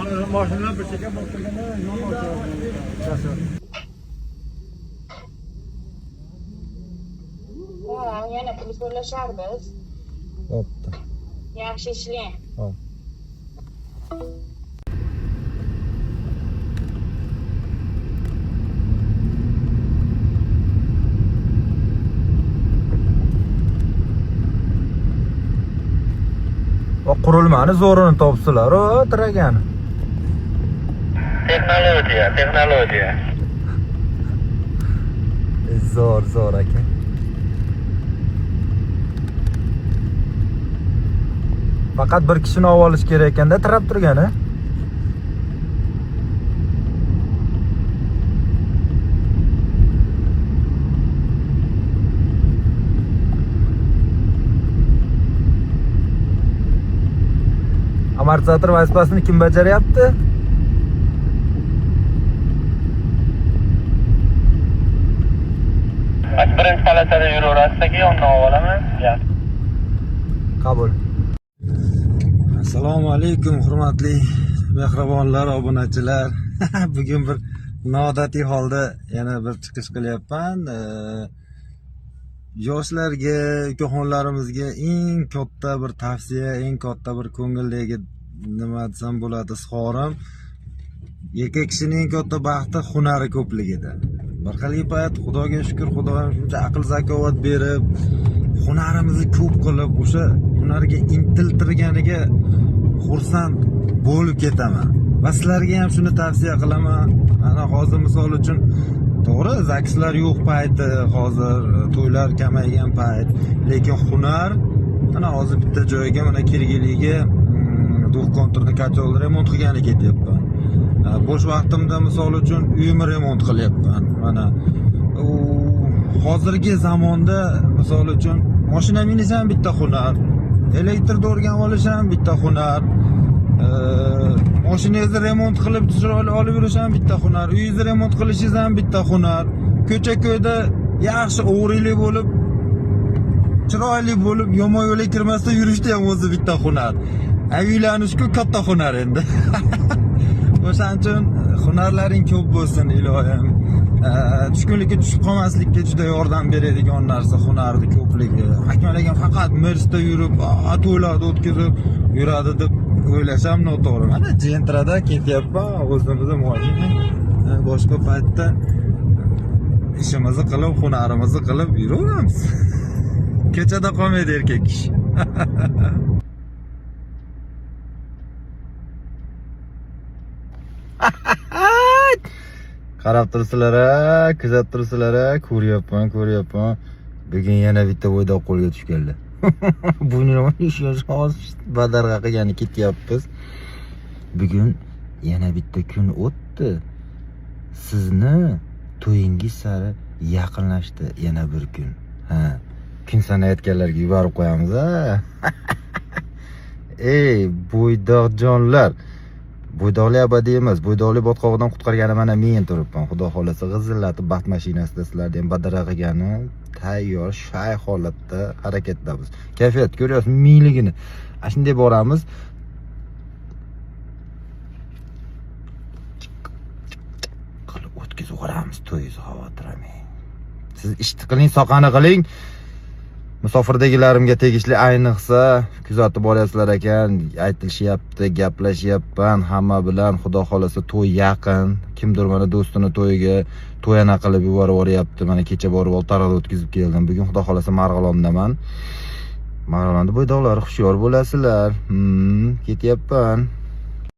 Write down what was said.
Mashinalar bir chekka bostirganda yo'l ochadi. Ha, yana telefonlasharmiz. Bo'pti. Yaxshi ishlang. Hop. O qurilmani zo'rini topsilar, o tiragani. Texnologiya. Zo'r aka. Faqat bir kishini olib olish kerak ekanda, tirab turgani. Amortizator vazifasini kim bajaryapti? Birinchi palasada yuraverasizki, yondan olib olaman. Qabul. Assalomu alaykum, hurmatli mehribonlar, obunachilar. Bugun bir noodatiy holda yana bir chiqish qilyapman. Yoshlarga, ukaxonlarimizga eng katta bir tavsiya, eng katta bir ko'ngildagi nima desam bo'ladi, izhorim. Erkak kishining eng katta baxti hunari ko'pligida. Bir xil payt Xudoga shukr, Xudoyim shuncha aql zakovat berib, hunarimizni ko'p qilib, o'sha hunarga intiltirganiga xursand bo'lib ketaman. Va sizlarga ham shuni tavsiya qilaman. Ana hozir misol uchun to'g'ri, zakslar yo'q payti, hozir to'ylar kamaygan payt, lekin hunar ana hozir bitta joyga mana kirgiliga duh konturni kachol remont qilgani ketyapman. Bo'sh vaqtimda misol uchun uyimni remont qilyapman. Mana hozirgi zamonda misol uchun mashina minish ham bitta hunar, elektrni o'rganib olish ham bitta hunar, mashinangizni remont qilib chiroyli olib yurish ham bitta hunar, uyingizni remont qilishingiz ham bitta hunar, ko'cha-ko'yda yaxshi o'g'rilik bo'lib, chiroyli bo'lib, yomon yo'lga kirmasdan yurishda ham o'zi bitta hunar. Uylanish-ku katta hunar endi. O'shaning uchun hunarlaring ko'p bo'lsin, ilohim. Tushkunlikka tushib qolmaslikka juda yordam beradigan narsa hunarning ko'pligi. Akmalagam faqat Mersda yurib, to'ylarda o'tkazib yuradi deb o'ylasham noto'g'ri. Mana Gentrada ketyapman, o'zimizni mashina. Boshqa paytda ishimizni qilib, hunarimizni qilib yuraveramiz. Kechada qolmaydi erkak kishi. Qarab tursizlar, kuzatib tursizlar, ko'ryapman. Bugun yana bitta bo'ydoq qo'lga tushganlar. Buni nima ish hozir badarg'a qilgani ketyapmiz. Bugun yana bitta kun o'tdi. Sizni to'yingiz sari yaqinlashdi yana bir kun. Kun sanayotganlarga yuborib qo'yamiz, Ey, bo'ydoq jonlar. Bo'ydoqli abadiy emas, bo'ydoqli botqog'idan qutqargani mana men turibman. Xudo xolasa g'izillatib baxt mashinasida sizlarga ham badara qilgani tayyor, shay holatda harakatdamiz. Kayfiyat ko'ryapsiz, mingligini. Shunday boramiz. Qilib o'tkazib yuboramiz to'yingizni, xavotirlamang. Siz ishni qiling, soqani qiling. Musofirdagilarimga tegishli ayniqsa kuzatib boryapsizlar ekan, aytilishyapti, gaplashyapman hamma bilan. Xudo xolasa to'y yaqin. Kimdir mana do'stini to'yiga to'yana qilib yuborib o'ryapti. Mana kecha borib Oltiarada o'tkazib keldim. Bugun xudo xolasa Marg'ilondaman. Marg'ilonda bo'ydoqlar xushyor bo'lasizlar. Ketyapman.